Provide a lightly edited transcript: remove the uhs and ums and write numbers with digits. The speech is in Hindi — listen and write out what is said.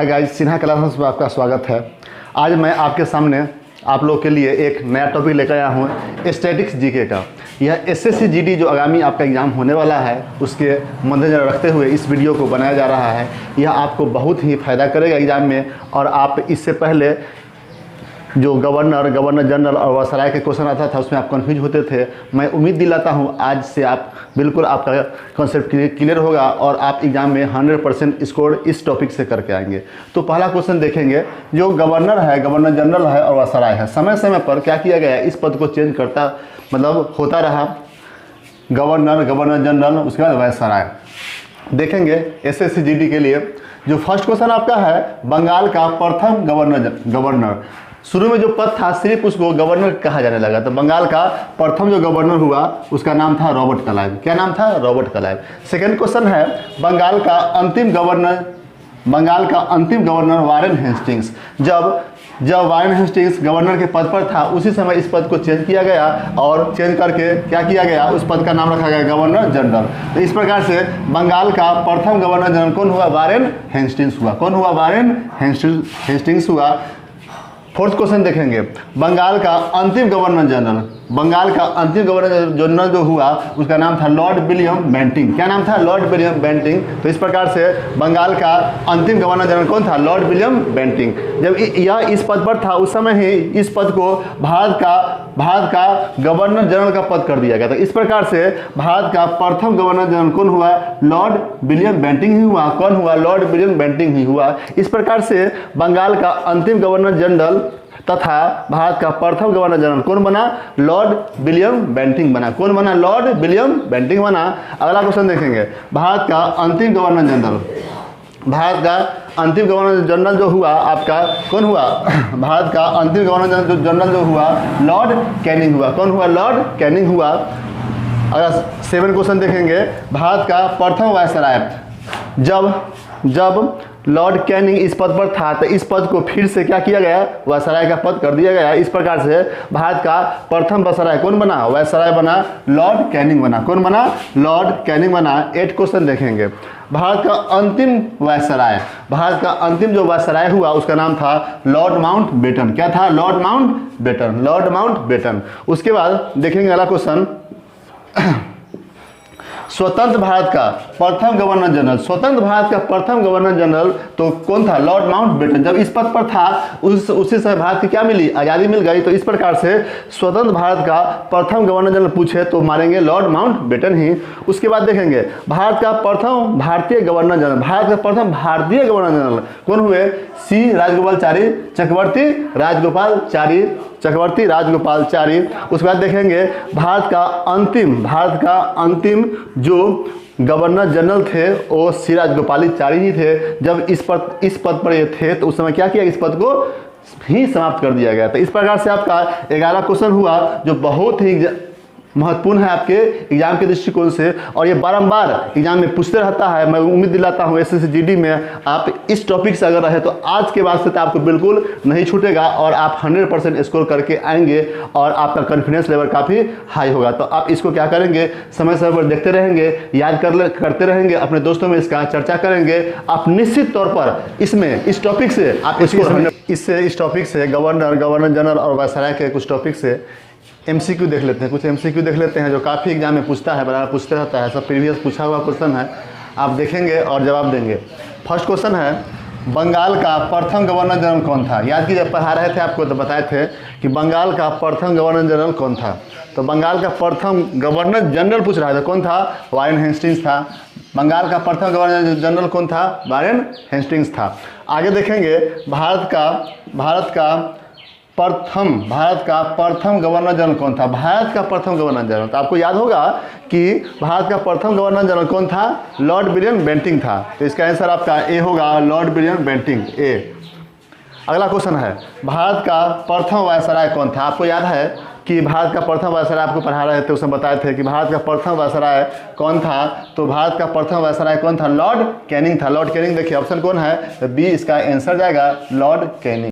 हाय गाइस, सिन्हा क्लासेस में आपका स्वागत है। आज मैं आपके सामने आप लोग के लिए एक नया टॉपिक लेकर आया हूँ, स्टैटिक्स जीके का। यह एसएससी जीडी जो आगामी आपका एग्ज़ाम होने वाला है उसके मद्देनजर रखते हुए इस वीडियो को बनाया जा रहा है। यह आपको बहुत ही फ़ायदा करेगा एग्ज़ाम में। और आप इससे पहले जो गवर्नर जनरल और वायसराय के क्वेश्चन आता था उसमें आप कंफ्यूज होते थे। मैं उम्मीद दिलाता हूँ आज से आप बिल्कुल आपका कॉन्सेप्ट क्लियर होगा और आप एग्ज़ाम में 100% स्कोर इस टॉपिक से करके आएंगे। तो पहला क्वेश्चन देखेंगे, जो गवर्नर है, गवर्नर जनरल है और वायसराय है, समय समय पर क्या किया गया, इस पद को चेंज करता मतलब होता रहा। गवर्नर जनरल, उसके बाद वायसराय। देखेंगे एसएससी जीडी के लिए जो फर्स्ट क्वेश्चन आपका है, बंगाल का प्रथम गवर्नर। शुरू में जो पद था सिर्फ उसको गवर्नर कहा जाने लगा। तो बंगाल का प्रथम जो गवर्नर हुआ उसका नाम था रॉबर्ट क्लाइव। क्या नाम था? Robert Clive. सेकंड क्वेश्चन है, बंगाल का अंतिम गवर्नर वारेन हेस्टिंग्स। जब वारेन हेस्टिंग्स गवर्नर के पद पर था उसी समय इस पद को चेंज किया गया और चेंज करके क्या किया गया, उस पद का नाम रखा गया गवर्नर जनरल। तो इस प्रकार से बंगाल का प्रथम गवर्नर जनरल कौन हुआ? वारेन हेस्टिंग्स हुआ। कौन हुआ? वारेन हेस्टिंग्स हुआ। फोर्थ क्वेश्चन देखेंगे, बंगाल का अंतिम गवर्नर जनरल जो हुआ उसका नाम था लॉर्ड विलियम बेंटिंक। क्या नाम था? Lord William Bentinck. तो इस प्रकार से बंगाल का अंतिम गवर्नर जनरल कौन था? Lord William Bentinck. जब यह इस पद पर था उस समय ही इस पद को भारत का गवर्नर जनरल का पद कर दिया गया था। इस प्रकार से भारत का प्रथम गवर्नर जनरल कौन हुआ? लॉर्ड विलियम बेंटिंक ही हुआ। कौन हुआ? लॉर्ड विलियम बेंटिंक ही हुआ। इस प्रकार से बंगाल का अंतिम गवर्नर जनरल तथा भारत का प्रथम गवर्नर जनरल कौन बना? लॉर्ड विलियम बेंटिंक बना। कौन बना? लॉर्ड विलियम बेंटिक बना। अगला क्वेश्चन देखेंगे, भारत का अंतिम गवर्नर जनरल जो हुआ आपका कौन हुआ? भारत का अंतिम गवर्नर जनरल जो हुआ लॉर्ड कैनिंग हुआ। कौन हुआ? लॉर्ड कैनिंग हुआ। अगला 7 क्वेश्चन देखेंगे, भारत का प्रथम वायसराय। जब लॉर्ड कैनिंग इस पद पर था तो इस पद को फिर से क्या किया गया? वायसराय का पद कर दिया गया। इस प्रकार से भारत का प्रथम वायसराय कौन बना? वायसराय बना, लॉर्ड कैनिंग बना। कौन बना? लॉर्ड कैनिंग बना। 8 क्वेश्चन देखेंगे, भारत का अंतिम जो वायसराय हुआ उसका नाम था लॉर्ड माउंट बेटन। क्या था? Lord Mountbatten. उसके बाद देखेंगे अगला क्वेश्चन, स्वतंत्र भारत का प्रथम गवर्नर जनरल तो कौन था? Lord Mountbatten. जब इस पद पर था उसी समय भारत की क्या मिली? आज़ादी मिल गई। तो इस प्रकार से स्वतंत्र भारत का प्रथम गवर्नर जनरल पूछे तो मारेंगे लॉर्ड माउंट बेटन ही। उसके बाद देखेंगे भारत का प्रथम भारतीय गवर्नर जनरल कौन हुए? चक्रवर्ती राजगोपालचारी। उसके बाद देखेंगे भारत का अंतिम जो गवर्नर जनरल थे वो सी राजगोपालाचारी ही थे। जब इस पद पर ये थे तो उस समय क्या किया? इस पद को ही समाप्त कर दिया गया। तो इस प्रकार से आपका 11 क्वेश्चन हुआ जो बहुत ही महत्वपूर्ण है आपके एग्जाम के दृष्टिकोण से और ये बारंबार एग्जाम में पूछते रहता है। मैं उम्मीद दिलाता हूँ एसएससी जीडी में आप इस टॉपिक से अगर रहे तो आज के बाद से तो आपको बिल्कुल नहीं छूटेगा और आप 100% स्कोर करके आएंगे और आपका कॉन्फिडेंस लेवल काफ़ी हाई होगा। तो आप इसको क्या करेंगे? समय समय पर देखते रहेंगे, याद करते रहेंगे, अपने दोस्तों में इसका चर्चा करेंगे। आप निश्चित तौर पर इस टॉपिक से आप इस टॉपिक से गवर्नर जनरल और वायसराय के कुछ टॉपिक से एमसीक्यू देख लेते हैं। कुछ एमसीक्यू देख लेते हैं जो काफ़ी एग्जाम में पूछता है, बराबर पूछते रहता है। सब प्रीवियस पूछा हुआ क्वेश्चन है, आप देखेंगे और जवाब देंगे। फर्स्ट क्वेश्चन है, बंगाल का प्रथम गवर्नर जनरल कौन था? याद कीजिए, पढ़ा रहे थे आपको तो बताए थे कि बंगाल का प्रथम गवर्नर जनरल कौन था। तो बंगाल का प्रथम गवर्नर जनरल पूछ रहा था, कौन था? वारेन हेस्टिंग्स था। बंगाल का प्रथम गवर्नर जनरल कौन था? वारेन हेस्टिंग्स था। आगे देखेंगे भारत का प्रथम गवर्नर जनरल कौन था? भारत का प्रथम गवर्नर जनरल, तो आपको याद होगा कि भारत का प्रथम गवर्नर जनरल कौन था? लॉर्ड विलियम बेंटिक था। तो इसका आंसर आपका ए होगा, लॉर्ड विलियम बेंटिक, ए। अगला क्वेश्चन है, भारत का प्रथम वायसराय कौन था? आपको याद है कि भारत का प्रथम वायसराय आपको पढ़ा रहे थे, उसमें बताए थे कि भारत का प्रथम वायसराय कौन था। तो भारत का प्रथम वायसराय कौन था? लॉर्ड कैनिंग था। लॉर्ड कैनिंग देखिए ऑप्शन कौन है? बी इसका आंसर जाएगा, लॉर्ड कैनिंग।